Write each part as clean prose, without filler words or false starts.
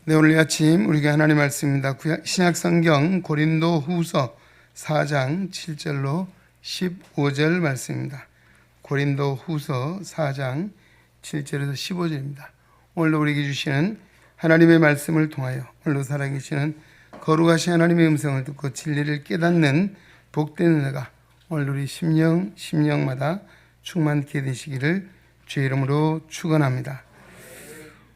네, 오늘 아침 우리가 하나님 말씀입니다. 신약성경 고린도후서 4장 7절로 15절 말씀입니다. 고린도후서 4장 7절에서 15절입니다. 오늘도 우리에게 주시는 하나님의 말씀을 통하여 오늘도 살아계시는 거룩하신 하나님의 음성을 듣고 진리를 깨닫는 복된 은혜가 오늘 우리 심령마다 충만케 되시기를 주의 이름으로 축원합니다.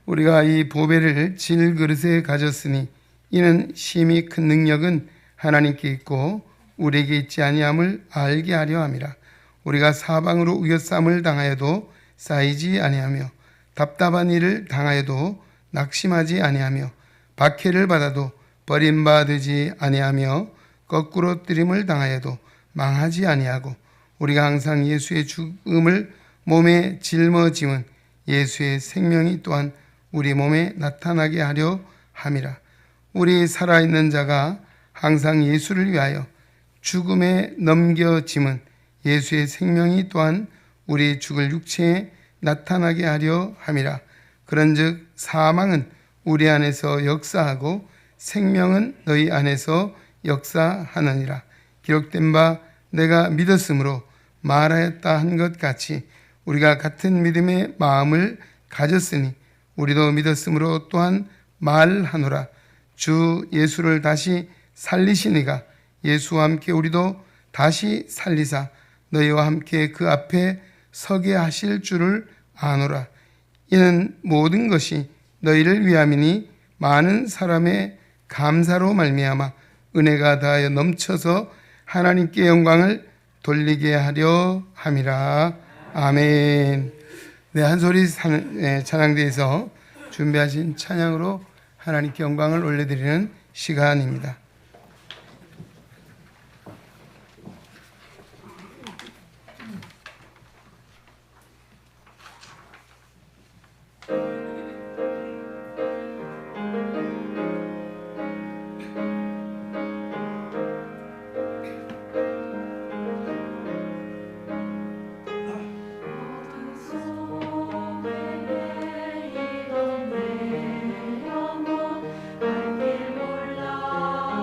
우리가 이 보배를 질그릇에 가졌으니 이는 심히 큰 능력은 하나님께 있고 우리에게 있지 아니함을 알게 하려 함이라. 우리가 사방으로 우겨쌈을 당하여도 쌓이지 아니하며 답답한 일을 당하여도 낙심하지 아니하며 박해를 받아도 버림받지 아니하며 거꾸로 뜨림을 당하여도 망하지 아니하고 우리가 항상 예수의 죽음을 몸에 짊어지은 예수의 생명이 또한 우리 몸에 나타나게 하려 함이라. 우리 살아있는 자가 항상 예수를 위하여 죽음에 넘겨짐은 예수의 생명이 또한 우리 죽을 육체에 나타나게 하려 함이라. 그런즉 사망은 우리 안에서 역사하고 생명은 너희 안에서 역사하느니라. 기록된 바 내가 믿었으므로 말하였다 한 것 같이 우리가 같은 믿음의 마음을 가졌으니 우리도 믿었으므로 또한 말하노라. 주 예수를 다시 살리시니가 예수와 함께 우리도 다시 살리사 너희와 함께 그 앞에 서게 하실 줄을 아노라. 이는 모든 것이 너희를 위함이니 많은 사람의 감사로 말미암아 은혜가 다하여 넘쳐서 하나님께 영광을 돌리게 하려 함이라. 아멘. 네, 한소리 찬양대에서 준비하신 찬양으로 하나님께 영광을 올려드리는 시간입니다. 내 영혼 알길 몰라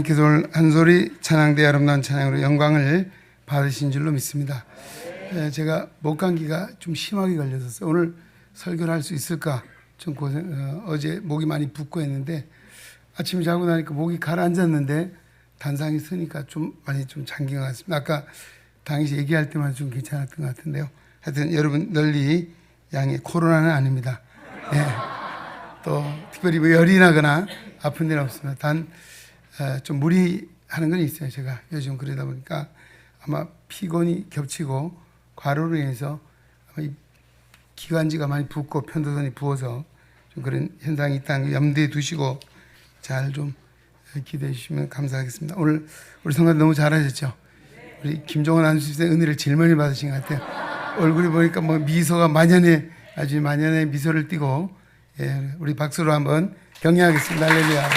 하나님께서 오늘 한 소리 찬양대 아름다운 찬양으로 영광을 받으신 줄로 믿습니다. 제가 목 감기가 좀 심하게 걸렸었어요. 오늘 설교를 할 수 있을까 좀 어제 목이 많이 붓고 했는데 아침에 자고 나니까 목이 가라앉았는데 단상이 서니까 좀 많이 좀 잠긴 것 같습니다. 아까 당시 얘기할 때만 좀 괜찮았던 것 같은데요. 하여튼 여러분 널리 양해, 코로나는 아닙니다. 또 특별히 뭐 열이 나거나 아픈 데는 없습니다. 단 좀 무리하는 건 있어요. 제가 요즘 그러다 보니까 아마 피곤이 겹치고 과로로 인해서 아마 이 기관지가 많이 붓고 편도선이 부어서 좀 그런 현상이 있다는 걸 염두에 두시고 잘 좀 기대해 주시면 감사하겠습니다. 오늘 우리 성가대 너무 잘하셨죠? 우리 김종원 안수집사의 은혜를 제일 많이 받으신 것 같아요. 얼굴이 보니까 뭐 미소가 만연해, 아주 만연해 미소를 띠고, 우리 박수로 한번 격려하겠습니다. 할렐루야.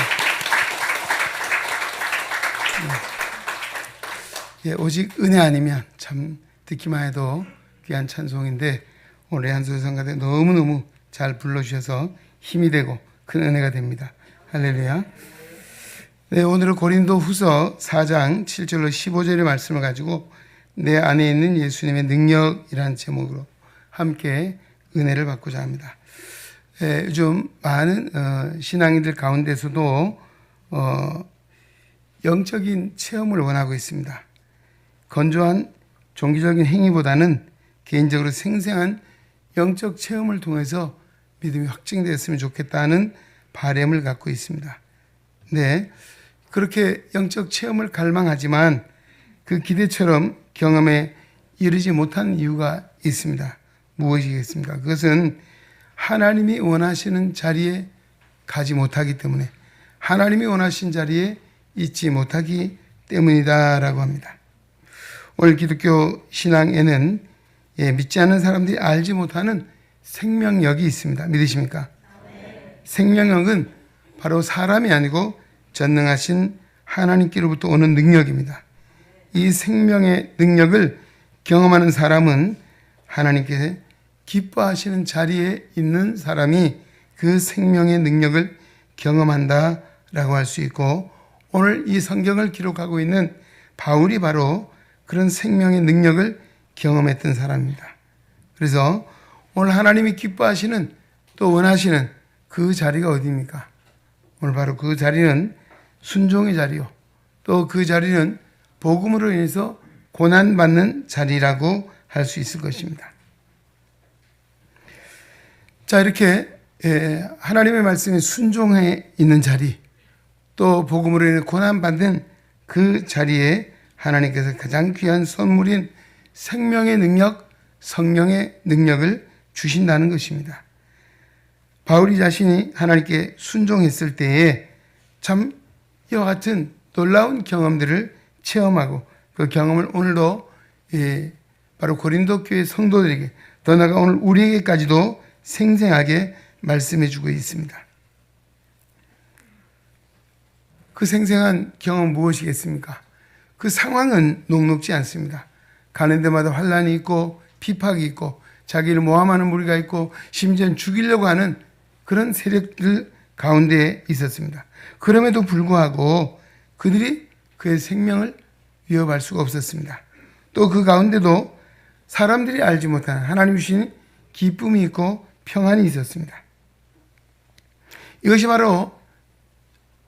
오직 은혜 아니면 참 듣기만 해도 귀한 찬송인데 오늘 한소희 성가대 너무너무 잘 불러주셔서 힘이 되고 큰 은혜가 됩니다. 할렐루야. 네, 오늘은 고린도 후서 4장 7절로 15절의 말씀을 가지고 내 안에 있는 예수님의 능력이라는 제목으로 함께 은혜를 받고자 합니다. 요즘 많은 신앙인들 가운데서도 영적인 체험을 원하고 있습니다. 건조한 종교적인 행위보다는 개인적으로 생생한 영적 체험을 통해서 믿음이 확증되었으면 좋겠다는 바람을 갖고 있습니다. 네, 그렇게 영적 체험을 갈망하지만 그 기대처럼 경험에 이르지 못한 이유가 있습니다. 무엇이겠습니까? 그것은 하나님이 원하시는 자리에 가지 못하기 때문에, 하나님이 원하신 자리에 있지 못하기 때문이다라고 합니다. 오늘 기독교 신앙에는 믿지 않는 사람들이 알지 못하는 생명력이 있습니다. 믿으십니까? 생명력은 바로 사람이 아니고 전능하신 하나님께로부터 오는 능력입니다. 이 생명의 능력을 경험하는 사람은 하나님께서 기뻐하시는 자리에 있는 사람이 그 생명의 능력을 경험한다라고 할 수 있고, 오늘 이 성경을 기록하고 있는 바울이 바로 그런 생명의 능력을 경험했던 사람입니다. 그래서 오늘 하나님이 기뻐하시는 또 원하시는 그 자리가 어디입니까? 오늘 바로 그 자리는 순종의 자리요, 또 그 자리는 복음으로 인해서 고난받는 자리라고 할 수 있을 것입니다. 자, 이렇게 하나님의 말씀에 순종해 있는 자리, 또 복음으로 인해 고난받는 그 자리에 하나님께서 가장 귀한 선물인 생명의 능력, 성령의 능력을 주신다는 것입니다. 바울이 자신이 하나님께 순종했을 때에 참 이와 같은 놀라운 경험들을 체험하고 그 경험을 오늘도 바로 고린도 교회 성도들에게, 더 나아가 오늘 우리에게까지도 생생하게 말씀해 주고 있습니다. 그 생생한 경험은 무엇이겠습니까? 그 상황은 녹록지 않습니다. 가는 데마다 환난이 있고 핍박이 있고 자기를 모함하는 무리가 있고 심지어는 죽이려고 하는 그런 세력들 가운데에 있었습니다. 그럼에도 불구하고 그들이 그의 생명을 위협할 수가 없었습니다. 또 그 가운데도 사람들이 알지 못하는 하나님 주신 기쁨이 있고 평안이 있었습니다. 이것이 바로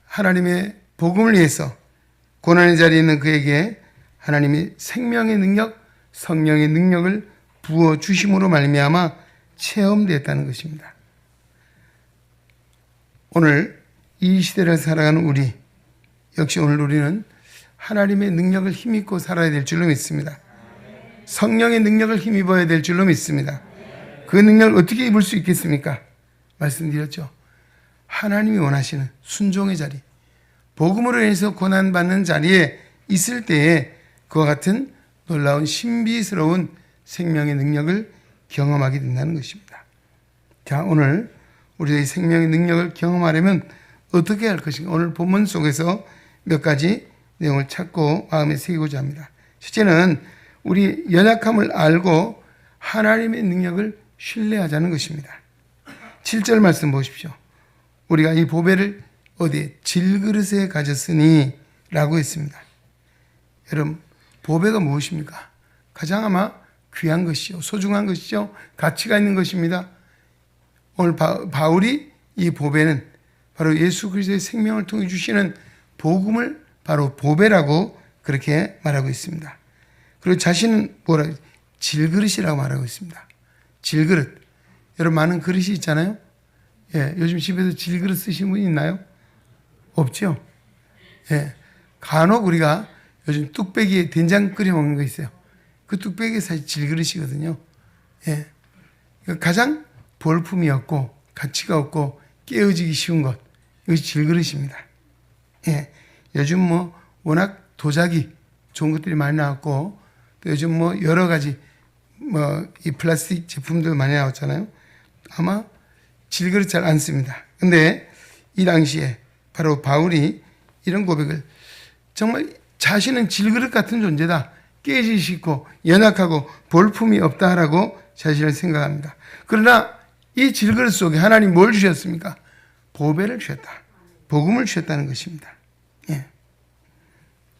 하나님의 복음을 위해서 고난의 자리에 있는 그에게 하나님이 생명의 능력, 성령의 능력을 부어 주심으로 말미암아 체험되었다는 것입니다. 오늘 이 시대를 살아가는 우리, 역시 오늘 우리는 하나님의 능력을 힘입고 살아야 될 줄로 믿습니다. 성령의 능력을 힘입어야 될 줄로 믿습니다. 그 능력을 어떻게 입을 수 있겠습니까? 말씀드렸죠. 하나님이 원하시는 순종의 자리, 복음으로 인해서 고난받는 자리에 있을 때에 그와 같은 놀라운 신비스러운 생명의 능력을 경험하게 된다는 것입니다. 자, 오늘 우리의 생명의 능력을 경험하려면 어떻게 할 것인가? 오늘 본문 속에서 몇 가지 내용을 찾고 마음에 새기고자 합니다. 첫째는 우리 연약함을 알고 하나님의 능력을 신뢰하자는 것입니다. 7절 말씀 보십시오. 우리가 이 보배를 어디에? 질그릇에 가졌으니 라고 했습니다. 여러분, 보배가 무엇입니까? 가장 아마 귀한 것이요, 소중한 것이죠. 가치가 있는 것입니다. 오늘 바울이 이 보배는 바로 예수 그리스도의 생명을 통해 주시는 복음을 바로 보배라고 그렇게 말하고 있습니다. 그리고 자신은 질그릇이라고 말하고 있습니다. 질그릇. 여러분, 많은 그릇이 있잖아요. 예, 요즘 집에서 질그릇 쓰시는 분 있나요? 없죠? 예, 간혹 우리가 요즘 뚝배기에 된장 끓여 먹는 거 있어요. 그 뚝배기가 사실 질그릇이거든요. 예, 가장 볼품이 없고 가치가 없고 깨어지기 쉬운 것, 이것이 질그릇입니다. 예, 요즘 워낙 도자기 좋은 것들이 많이 나왔고, 또 요즘 여러 가지 이 플라스틱 제품들 많이 나왔잖아요. 아마 질그릇 잘 안 씁니다. 근데 이 당시에 바로 바울이 이런 고백을, 정말 자신은 질그릇 같은 존재다, 깨지기 쉽고 연약하고 볼품이 없다라고 자신을 생각합니다. 그러나 이 질그릇 속에 하나님 뭘 주셨습니까? 보배를 주셨다. 복음을 주셨다는 것입니다. 예.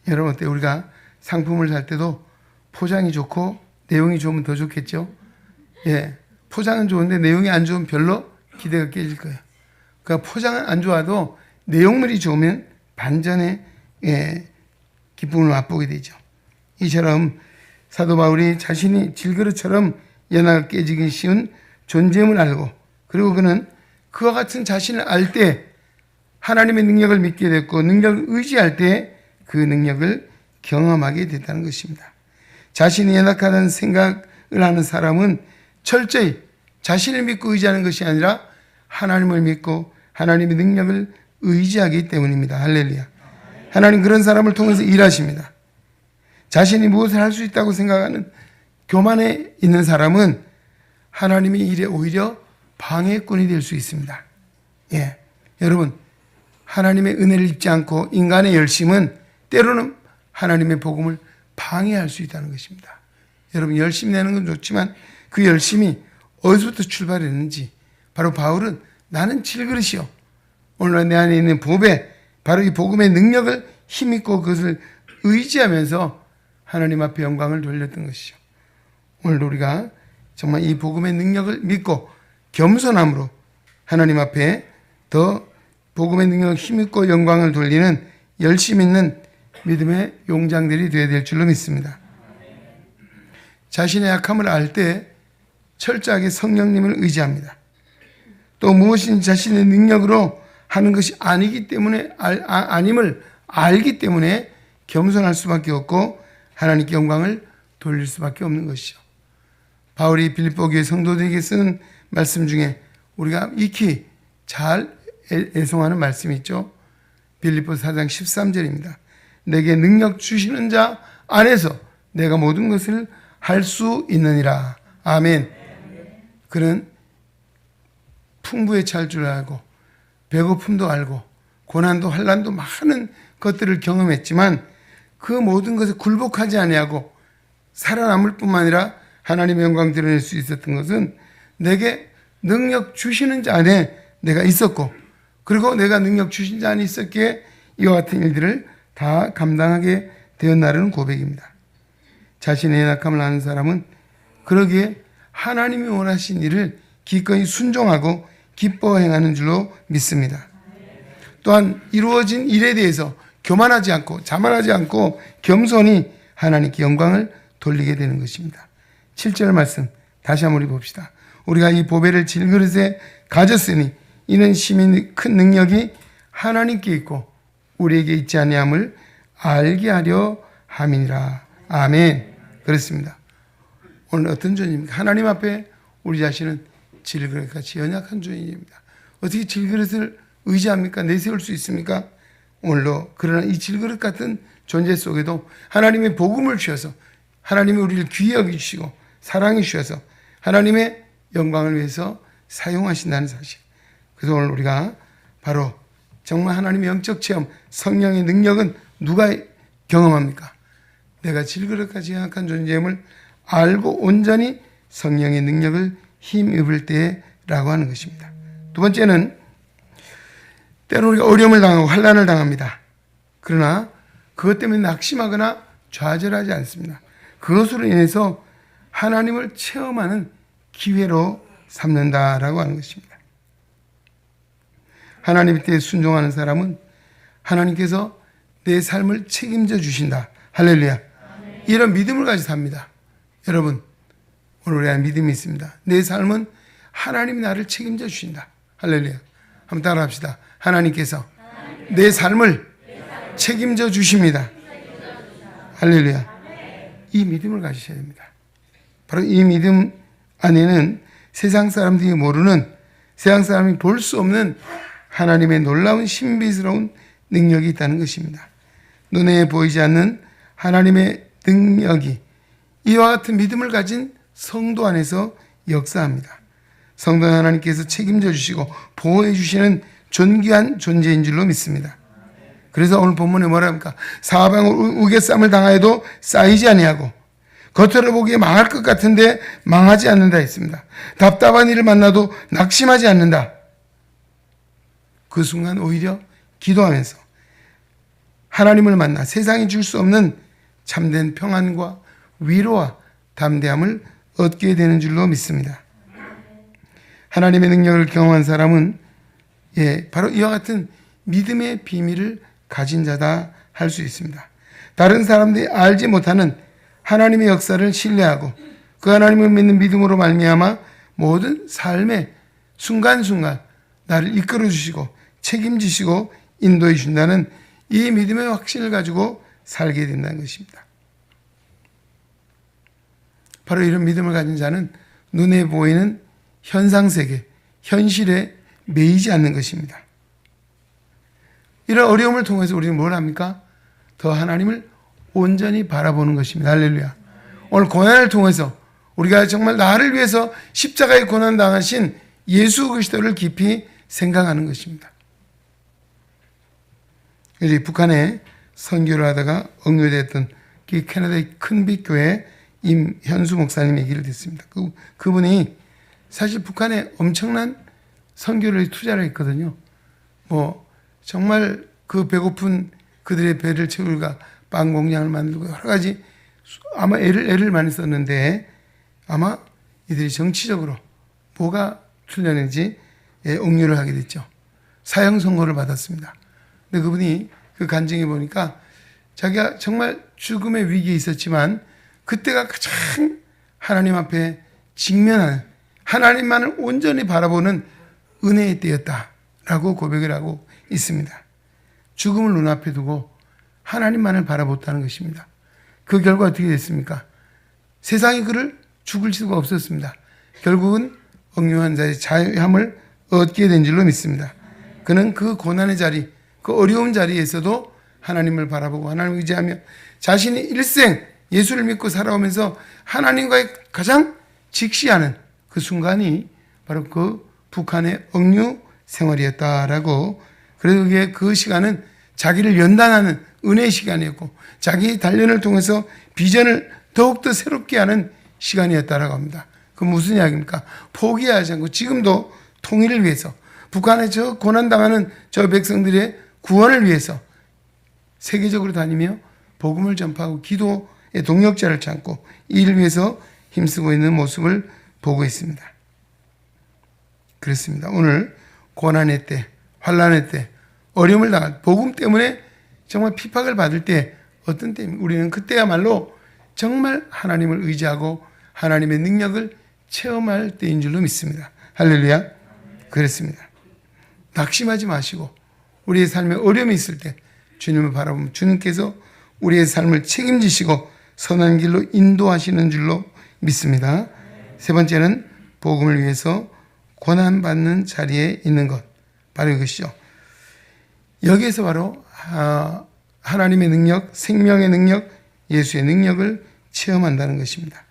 여러분, 어때요? 우리가 상품을 살 때도 포장이 좋고 내용이 좋으면 더 좋겠죠? 예. 포장은 좋은데 내용이 안 좋으면 별로 기대가 깨질 거예요. 그러니까 포장은 안 좋아도 내용물이 좋으면 반전의 기쁨을 맛보게 되죠. 이처럼 사도 바울이 자신이 질그릇처럼 연하게 깨지기 쉬운 존재임을 알고, 그리고 그는 그와 같은 자신을 알 때 하나님의 능력을 믿게 됐고, 능력을 의지할 때 그 능력을 경험하게 됐다는 것입니다. 자신이 연약하다는 생각을 하는 사람은 철저히 자신을 믿고 의지하는 것이 아니라 하나님을 믿고 하나님의 능력을 의지하기 때문입니다. 할렐루야. 하나님 그런 사람을 통해서 일하십니다. 자신이 무엇을 할 수 있다고 생각하는 교만에 있는 사람은 하나님의 일에 오히려 방해꾼이 될 수 있습니다. 예, 여러분, 하나님의 은혜를 입지 않고 인간의 열심은 때로는 하나님의 복음을 방해할 수 있다는 것입니다. 여러분, 열심히 내는 건 좋지만 그 열심이 어디서부터 출발했는지, 바로 바울은 나는 질그릇이요, 오늘 내 안에 있는 보배, 바로 이 복음의 능력을 힘입고 그것을 의지하면서 하나님 앞에 영광을 돌렸던 것이죠. 오늘 우리가 정말 이 복음의 능력을 믿고 겸손함으로 하나님 앞에 더 복음의 능력을 힘입고 영광을 돌리는 열심 있는 믿음의 용장들이 되어야 될 줄로 믿습니다. 자신의 약함을 알 때 철저하게 성령님을 의지합니다. 또 무엇인지 자신의 능력으로 하는 것이 아니기 때문에 아님을 알기 때문에 겸손할 수밖에 없고 하나님께 영광을 돌릴 수밖에 없는 것이죠. 바울이 빌립보 교회 성도들에게 쓰는 말씀 중에 우리가 익히 잘 애송하는 말씀이 있죠. 빌립보 4장 13절입니다. 내게 능력 주시는 자 안에서 내가 모든 것을 할 수 있느니라. 아멘. 그는 풍부에 찰 줄 알고 배고픔도 알고 고난도 환난도 많은 것들을 경험했지만 그 모든 것에 굴복하지 아니하고 살아남을 뿐만 아니라 하나님의 영광 드러낼 수 있었던 것은 내게 능력 주시는 자 안에 내가 있었고, 그리고 내가 능력 주신 자 안에 있었기에 이와 같은 일들을 다 감당하게 되었나라는 고백입니다. 자신의 연약함을 아는 사람은 그러기에 하나님이 원하신 일을 기꺼이 순종하고 기뻐 행하는 줄로 믿습니다. 또한 이루어진 일에 대해서 교만하지 않고 자만하지 않고 겸손히 하나님께 영광을 돌리게 되는 것입니다. 7절 말씀 다시 한번 봅시다. 우리가 이 보배를 질그릇에 가졌으니 이는 심히 큰 능력이 하나님께 있고 우리에게 있지 아니함을 알게 하려 함이니라. 아멘. 그렇습니다. 오늘 어떤 존재입니까? 하나님 앞에 우리 자신은 질그릇같이 연약한 존재입니다. 어떻게 질그릇을 의지합니까? 내세울 수 있습니까? 오늘도 그러나 이 질그릇 같은 존재 속에도 하나님의 복음을 주셔서 하나님이 우리를 귀히 여기시고 사랑해 주셔서 하나님의 영광을 위해서 사용하신다는 사실. 그래서 오늘 우리가 바로 정말 하나님의 영적 체험, 성령의 능력은 누가 경험합니까? 내가 질그릇같이 연약한 존재임을 알고 온전히 성령의 능력을 힘입을 때라고 하는 것입니다. 두 번째는 때로 우리가 어려움을 당하고 환난을 당합니다. 그러나 그것 때문에 낙심하거나 좌절하지 않습니다. 그것으로 인해서 하나님을 체험하는 기회로 삼는다라고 하는 것입니다. 하나님의 뜻에 순종하는 사람은 하나님께서 내 삶을 책임져 주신다. 할렐루야. 이런 믿음을 가지고 삽니다. 여러분, 오늘 우리 안에 믿음이 있습니다. 내 삶은 하나님이 나를 책임져 주신다. 할렐루야. 한번 따라합시다. 하나님께서 내 삶을 책임져 주십니다. 할렐루야. 이 믿음을 가지셔야 됩니다. 바로 이 믿음 안에는 세상 사람들이 모르는, 세상 사람이 볼 수 없는 하나님의 놀라운 신비스러운 능력이 있다는 것입니다. 눈에 보이지 않는 하나님의 능력이 이와 같은 믿음을 가진 성도 안에서 역사합니다. 성도는 하나님께서 책임져 주시고 보호해 주시는 존귀한 존재인 줄로 믿습니다. 그래서 오늘 본문에 뭐라 합니까? 사방으로 우겨쌈을 당하여도 쌓이지 아니하고 겉으로 보기에 망할 것 같은데 망하지 않는다 했습니다. 답답한 일을 만나도 낙심하지 않는다. 그 순간 오히려 기도하면서 하나님을 만나 세상이 줄 수 없는 참된 평안과 위로와 담대함을 얻게 되는 줄로 믿습니다. 하나님의 능력을 경험한 사람은 바로 이와 같은 믿음의 비밀을 가진 자다 할 수 있습니다. 다른 사람들이 알지 못하는 하나님의 역사를 신뢰하고 그 하나님을 믿는 믿음으로 말미암아 모든 삶의 순간순간 나를 이끌어 주시고 책임지시고 인도해 준다는 이 믿음의 확신을 가지고 살게 된다는 것입니다. 바로 이런 믿음을 가진 자는 눈에 보이는 현상세계, 현실에 매이지 않는 것입니다. 이런 어려움을 통해서 우리는 뭘 합니까? 더 하나님을 온전히 바라보는 것입니다. 할렐루야. 오늘 고난을 통해서 우리가 정말 나를 위해서 십자가의 고난 당하신 예수 그리스도를 깊이 생각하는 것입니다. 북한에 선교를 하다가 억류됐던 캐나다의 큰빛 교회 임현수 목사님 얘기를 듣습니다. 그분이 사실 북한에 엄청난 선교를 투자를 했거든요. 정말 그 배고픈 그들의 배를 채울까 빵 공장을 만들고 여러 가지 아마 애를 많이 썼는데 아마 이들이 정치적으로 뭐가 틀렸는지 억류를 하게 됐죠. 사형 선고를 받았습니다. 근데 그분이 그 간증해 보니까 자기가 정말 죽음의 위기에 있었지만 그때가 가장 하나님 앞에 직면하는 하나님만을 온전히 바라보는 은혜의 때였다라고 고백을 하고 있습니다. 죽음을 눈앞에 두고 하나님만을 바라봤다는 것입니다. 그 결과 어떻게 됐습니까? 세상이 그를 죽을 수가 없었습니다. 결국은 억류한 자의 자유함을 얻게 된 줄로 믿습니다. 그는 그 고난의 자리, 그 어려운 자리에서도 하나님을 바라보고 하나님을 의지하며 자신이 일생 예수를 믿고 살아오면서 하나님과의 가장 직시하는 그 순간이 바로 그 북한의 억류 생활이었다라고. 그래서 그 시간은 자기를 연단하는 은혜의 시간이었고 자기 단련을 통해서 비전을 더욱더 새롭게 하는 시간이었다라고 합니다. 그 무슨 이야기입니까? 포기하지 않고 지금도 통일을 위해서 북한의 저 고난당하는 저 백성들의 구원을 위해서 세계적으로 다니며 복음을 전파하고 기도의 동력자를 찾고 이를 위해서 힘쓰고 있는 모습을 보고 있습니다. 그렇습니다. 오늘 고난의 때, 환난의 때, 어려움을 당할 복음 때문에 정말 핍박을 받을 때 어떤 때입니까? 우리는 그때야말로 정말 하나님을 의지하고 하나님의 능력을 체험할 때인 줄로 믿습니다. 할렐루야. 그렇습니다. 낙심하지 마시고 우리의 삶에 어려움이 있을 때 주님을 바라보면 주님께서 우리의 삶을 책임지시고 선한 길로 인도하시는 줄로 믿습니다. 세 번째는 복음을 위해서 고난받는 자리에 있는 것, 바로 이것이죠. 여기에서 바로 하나님의 능력, 생명의 능력, 예수의 능력을 체험한다는 것입니다.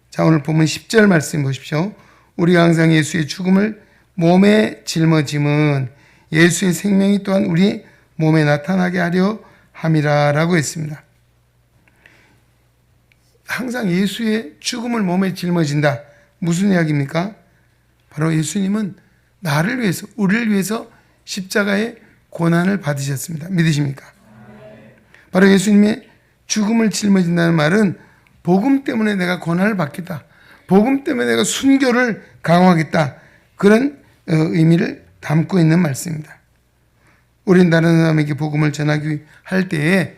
자, 오늘 보면 10절 말씀 보십시오. 우리가 항상 예수의 죽음을 몸에 짊어짐은 예수의 생명이 또한 우리 몸에 나타나게 하려 함이라 라고 했습니다. 항상 예수의 죽음을 몸에 짊어진다. 무슨 이야기입니까? 바로 예수님은 나를 위해서, 우리를 위해서 십자가의 고난을 받으셨습니다. 믿으십니까? 바로 예수님의 죽음을 짊어진다는 말은 복음 때문에 내가 고난을 받겠다, 복음 때문에 내가 순교를 강화하겠다, 그런 의미를 담고 있는 말씀입니다. 우린 다른 사람에게 복음을 전하기 할 때에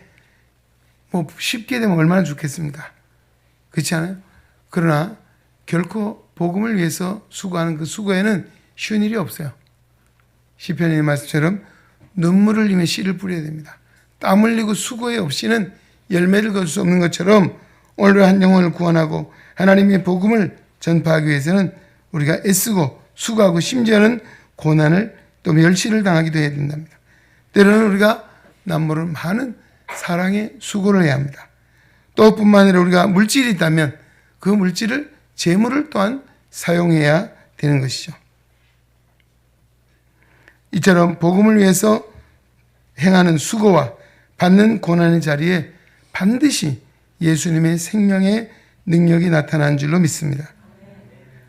뭐 쉽게 되면 얼마나 좋겠습니까? 그렇지 않아요? 그러나 결코 복음을 위해서 수고하는 그 수고에는 쉬운 일이 없어요. 시편의 말씀처럼 눈물을 흘리며 씨를 뿌려야 됩니다. 땀 흘리고 수고에 없이는 열매를 거둘 수 없는 것처럼 오늘 한 영혼을 구원하고 하나님의 복음을 전파하기 위해서는 우리가 애쓰고 수고하고 심지어는 고난을 또 멸시를 당하기도 해야 된답니다. 때로는 우리가 남모를 많은 사랑의 수고를 해야 합니다. 또 뿐만 아니라 우리가 물질이 있다면 그 물질을 재물을 또한 사용해야 되는 것이죠. 이처럼 복음을 위해서 행하는 수고와 받는 고난의 자리에 반드시 예수님의 생명의 능력이 나타난 줄로 믿습니다.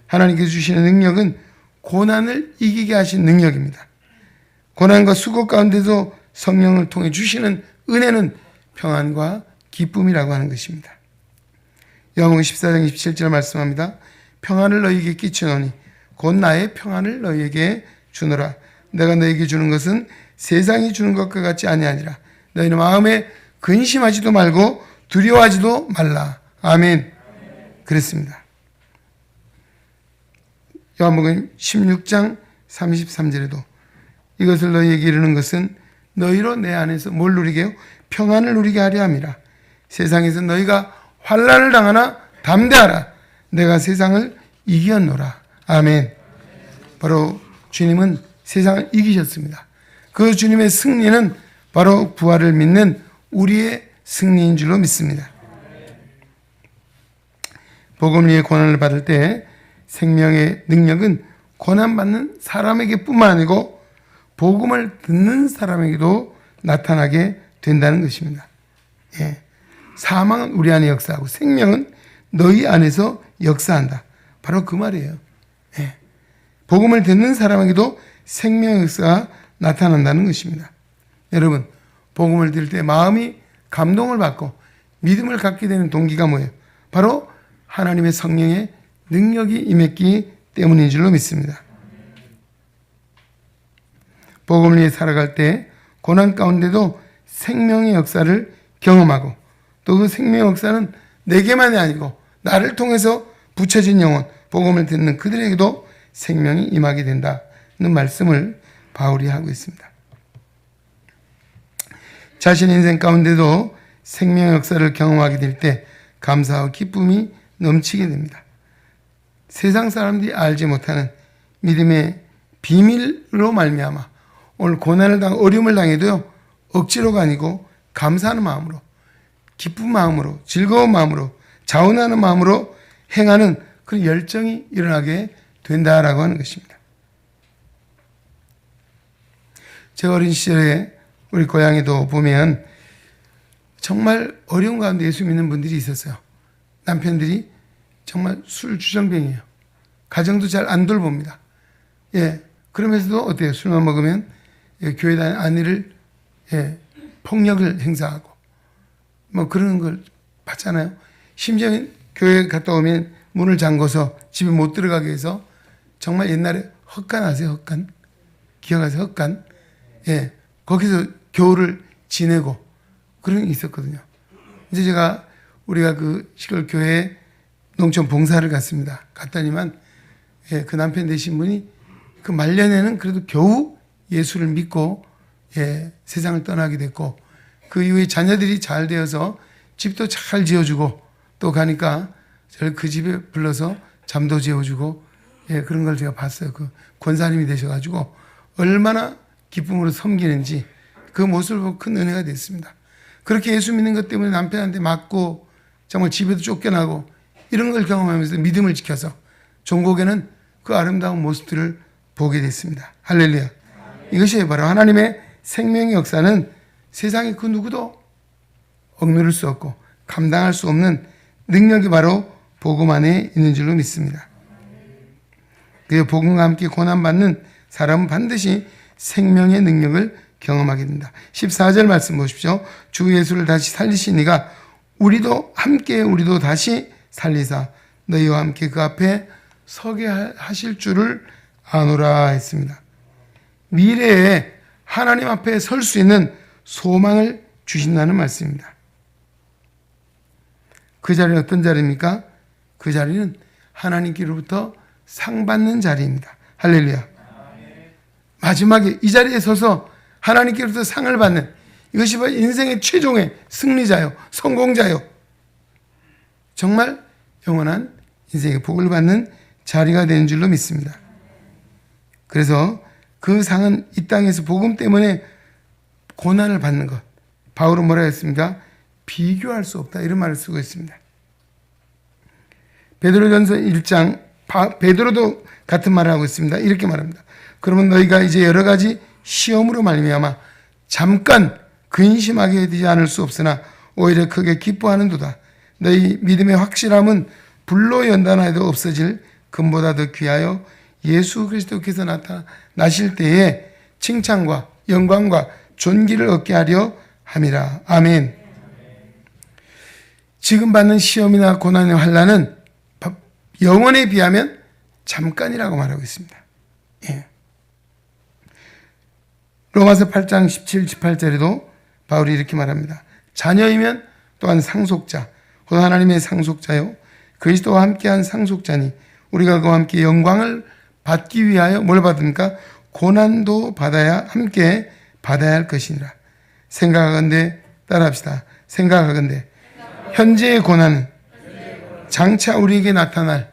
하나님께서 주시는 능력은 고난을 이기게 하신 능력입니다. 고난과 수고 가운데도 성령을 통해 주시는 은혜는 평안과 기쁨이라고 하는 것입니다. 요한복음 14장 27절 말씀합니다. 평안을 너희에게 끼치노니 곧 나의 평안을 너희에게 주노라. 내가 너희에게 주는 것은 세상이 주는 것과 같지 아니하니라. 너희는 마음에 근심하지도 말고 두려워하지도 말라. 아멘. 그랬습니다. 요한복음 16장 33절에도 이것을 너희에게 이르는 것은 너희로 내 안에서 뭘 누리게 해요? 평안을 누리게 하려 함이라. 세상에서 너희가 환난을 당하나 담대하라. 내가 세상을 이겼노라. 아멘. 바로 주님은 세상을 이기셨습니다. 그 주님의 승리는 바로 부활을 믿는 우리의 승리인 줄로 믿습니다. 복음을 위해 고난을 받을 때 생명의 능력은 고난받는 사람에게 뿐만 아니고 복음을 듣는 사람에게도 나타나게 된다는 것입니다. 예. 사망은 우리 안에 역사하고 생명은 너희 안에서 역사한다. 바로 그 말이에요. 예. 복음을 듣는 사람에게도 생명의 역사가 나타난다는 것입니다. 여러분, 복음을 들을 때 마음이 감동을 받고 믿음을 갖게 되는 동기가 뭐예요? 바로 하나님의 성령의 능력이 임했기 때문인 줄로 믿습니다. 복음을 위해 살아갈 때 고난 가운데도 생명의 역사를 경험하고 또 그 생명의 역사는 내게만이 아니고 나를 통해서 붙여진 영혼, 복음을 듣는 그들에게도 생명이 임하게 된다는 말씀을 바울이 하고 있습니다. 자신의 인생 가운데도 생명의 역사를 경험하게 될 때 감사와 기쁨이 넘치게 됩니다. 세상 사람들이 알지 못하는 믿음의 비밀로 말미암아 오늘 고난을 어려움을 당해도요, 억지로가 아니고 감사하는 마음으로, 기쁜 마음으로, 즐거운 마음으로, 자원하는 마음으로 행하는 그런 열정이 일어나게 된다라고 하는 것입니다. 제가 어린 시절에 우리 고향에도 보면 정말 어려운 가운데 예수 믿는 분들이 있었어요. 남편들이 정말 술 주정뱅이에요. 가정도 잘 안 돌봅니다. 예. 그러면서도 어때요? 술만 먹으면 교회 다니는 아내를 폭력을 행사하고 뭐 그런 걸 봤잖아요. 심지어 교회 갔다 오면 문을 잠궈서 집에 못 들어가게 해서 정말 옛날에 헛간 아세요? 헛간? 기억하세요? 헛간? 예. 거기서 겨울을 지내고 그런 게 있었거든요. 이제 우리가 그 시골 교회에 농촌 봉사를 갔습니다. 갔더니만 그 남편 되신 분이 그 말년에는 그래도 겨우 예수를 믿고 세상을 떠나게 됐고 그 이후에 자녀들이 잘 되어서 집도 잘 지어주고 또 가니까 저를 그 집에 불러서 잠도 재워주고 그런 걸 제가 봤어요. 그 권사님이 되셔가지고 얼마나 기쁨으로 섬기는지 그 모습을 보고 큰 은혜가 됐습니다. 그렇게 예수 믿는 것 때문에 남편한테 맞고 정말 집에도 쫓겨나고 이런 걸 경험하면서 믿음을 지켜서 종국에는 그 아름다운 모습들을 보게 됐습니다. 할렐루야. 이것이 바로 하나님의 생명의 역사는 세상의 그 누구도 억누를 수 없고 감당할 수 없는 능력이 바로 복음 안에 있는 줄로 믿습니다. 그 복음과 함께 고난받는 사람은 반드시 생명의 능력을 경험하게 된다. 14절 말씀 보십시오. 주 예수를 다시 살리시니가 우리도 다시 살리사 너희와 함께 그 앞에 서게 하실 줄을 아노라 했습니다. 미래에 하나님 앞에 설 수 있는 소망을 주신다는 말씀입니다. 그 자리는 어떤 자리입니까? 그 자리는 하나님께로부터 상 받는 자리입니다. 할렐루야. 마지막에 이 자리에 서서 하나님께로부터 상을 받는, 이것이 바로 인생의 최종의 승리자요, 성공자요, 정말 영원한 인생의 복을 받는 자리가 되는 줄로 믿습니다. 그래서 그 상은 이 땅에서 복음 때문에 고난을 받는 것, 바울은 뭐라 했습니까? 비교할 수 없다, 이런 말을 쓰고 있습니다. 베드로전서 1장, 베드로도 같은 말을 하고 있습니다. 이렇게 말합니다. 그러면 너희가 이제 여러 가지 시험으로 말미암아 잠깐 근심하게 되지 않을 수 없으나 오히려 크게 기뻐하는도다. 너희 믿음의 확실함은 불로 연단하여도 없어질 금보다 더 귀하여 예수 그리스도께서 나타나실 때에 칭찬과 영광과 존귀를 얻게 하려 함이라. 아멘. 지금 받는 시험이나 고난의 환난은 영원에 비하면 잠깐이라고 말하고 있습니다. 예. 로마서 8장 17, 18절에도 바울이 이렇게 말합니다. 자녀이면 또한 상속자, 곧 하나님의 상속자요 그리스도와 함께한 상속자니 우리가 그와 함께 영광을 받기 위하여 뭘 받습니까? 고난도 받아야 함께 받아야 할 것이니라. 생각하건대 따라합시다. 생각하건대 현재의 고난은 장차 우리에게 나타날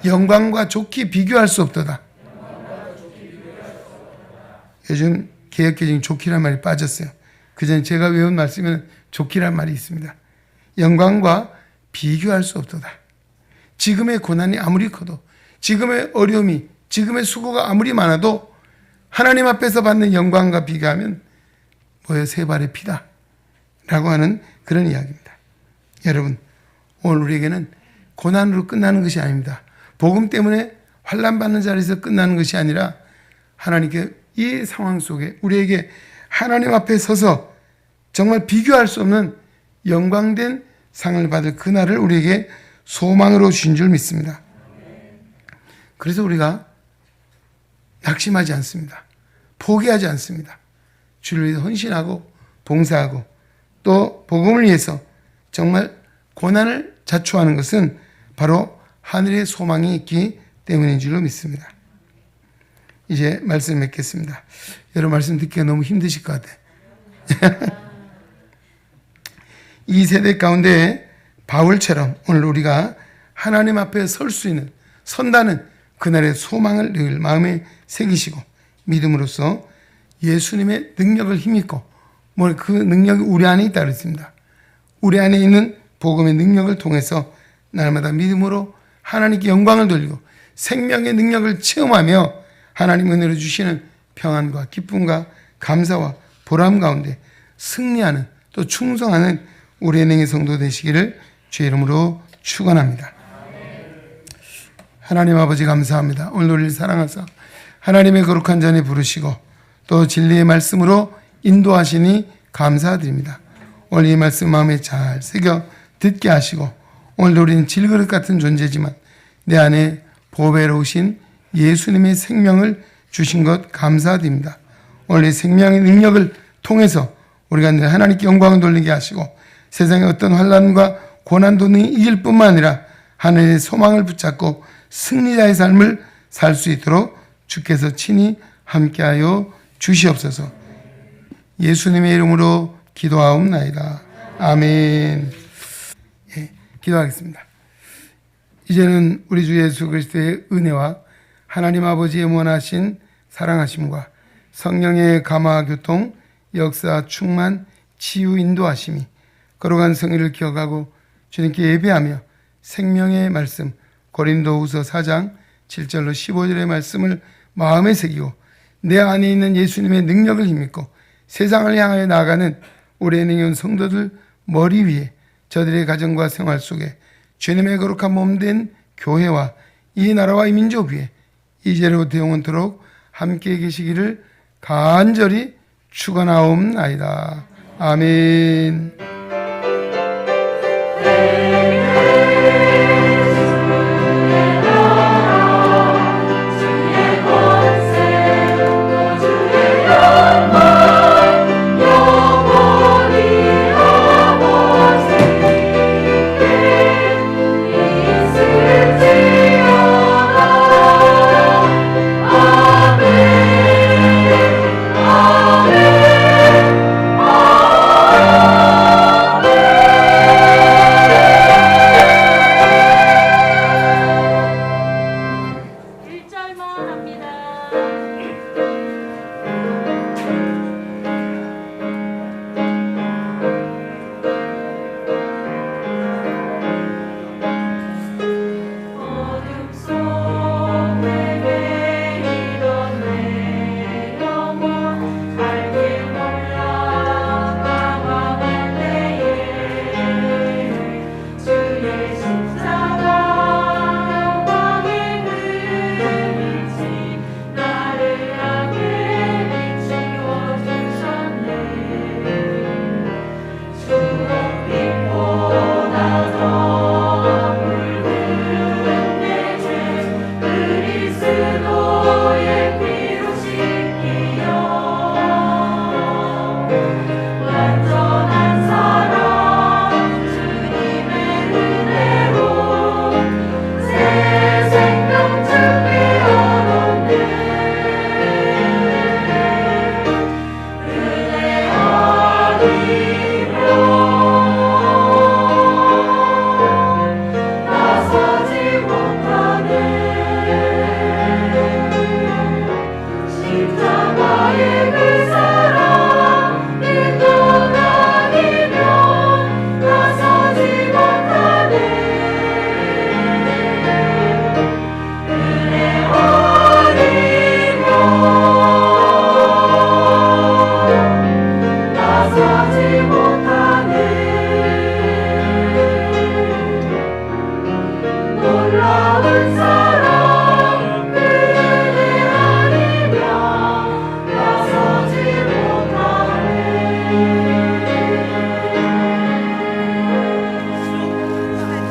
영광과 좋게 비교할 수 없도다. 요즘 개혁개정 좋기란 말이 빠졌어요. 그전에 제가 외운 말씀에는 좋기란 말이 있습니다. 영광과 비교할 수 없도다. 지금의 고난이 아무리 커도, 지금의 어려움이, 지금의 수고가 아무리 많아도 하나님 앞에서 받는 영광과 비교하면 뭐예요? 세 발의 피다 라고 하는 그런 이야기입니다. 여러분, 오늘 우리에게는 고난으로 끝나는 것이 아닙니다. 복음 때문에 환난 받는 자리에서 끝나는 것이 아니라 하나님께 이 상황 속에 우리에게 하나님 앞에 서서 정말 비교할 수 없는 영광된 상을 받을 그날을 우리에게 소망으로 주신 줄 믿습니다. 그래서 우리가 낙심하지 않습니다. 포기하지 않습니다. 주를 위해서 헌신하고 봉사하고 또 복음을 위해서 정말 고난을 자초하는 것은 바로 하늘의 소망이 있기 때문인 줄로 믿습니다. 이제 말씀 맺겠습니다. 여러분 말씀 듣기가 너무 힘드실 것 같아요. 이 세대 가운데 바울처럼 오늘 우리가 하나님 앞에 설 수 있는, 선다는 그날의 소망을 늘 마음에 새기시고 믿음으로써 예수님의 능력을 힘입고 그 능력이 우리 안에 있다고 했습니다. 우리 안에 있는 복음의 능력을 통해서 날마다 믿음으로 하나님께 영광을 돌리고 생명의 능력을 체험하며 하나님 은혜로 주시는 평안과 기쁨과 감사와 보람 가운데 승리하는, 또 충성하는 우리의 능의 성도 되시기를 주의 이름으로 축원합니다. 하나님 아버지 감사합니다. 오늘 우리를 사랑하사 하나님의 거룩한 전에 부르시고 또 진리의 말씀으로 인도하시니 감사드립니다. 오늘 이 말씀 마음에 잘 새겨 듣게 하시고 오늘도 우리는 질그릇 같은 존재지만 내 안에 보배로우신 예수님의 생명을 주신 것 감사드립니다. 오늘 이 생명의 능력을 통해서 우리가 늘 하나님께 영광을 돌리게 하시고 세상의 어떤 환난과 고난도 이길 뿐만 아니라 하늘의 소망을 붙잡고 승리자의 삶을 살 수 있도록 주께서 친히 함께하여 주시옵소서. 예수님의 이름으로 기도하옵나이다. 아멘. 예, 기도하겠습니다. 이제는 우리 주 예수 그리스도의 은혜와 하나님 아버지의 원하신 사랑하심과 성령의 감화 교통, 역사, 충만, 치유, 인도하심이 거룩한 성의를 기억하고 주님께 예배하며 생명의 말씀 고린도후서 4장 7절로 15절의 말씀을 마음에 새기고 내 안에 있는 예수님의 능력을 힘입고 세상을 향하여 나아가는 우리의 능력 성도들 머리 위에 저들의 가정과 생활 속에 주님의 거룩한 몸된 교회와 이 나라와 이 민족 위에 이제로부터 영원토록 함께 계시기를 간절히 축원하옵나이다. 아멘.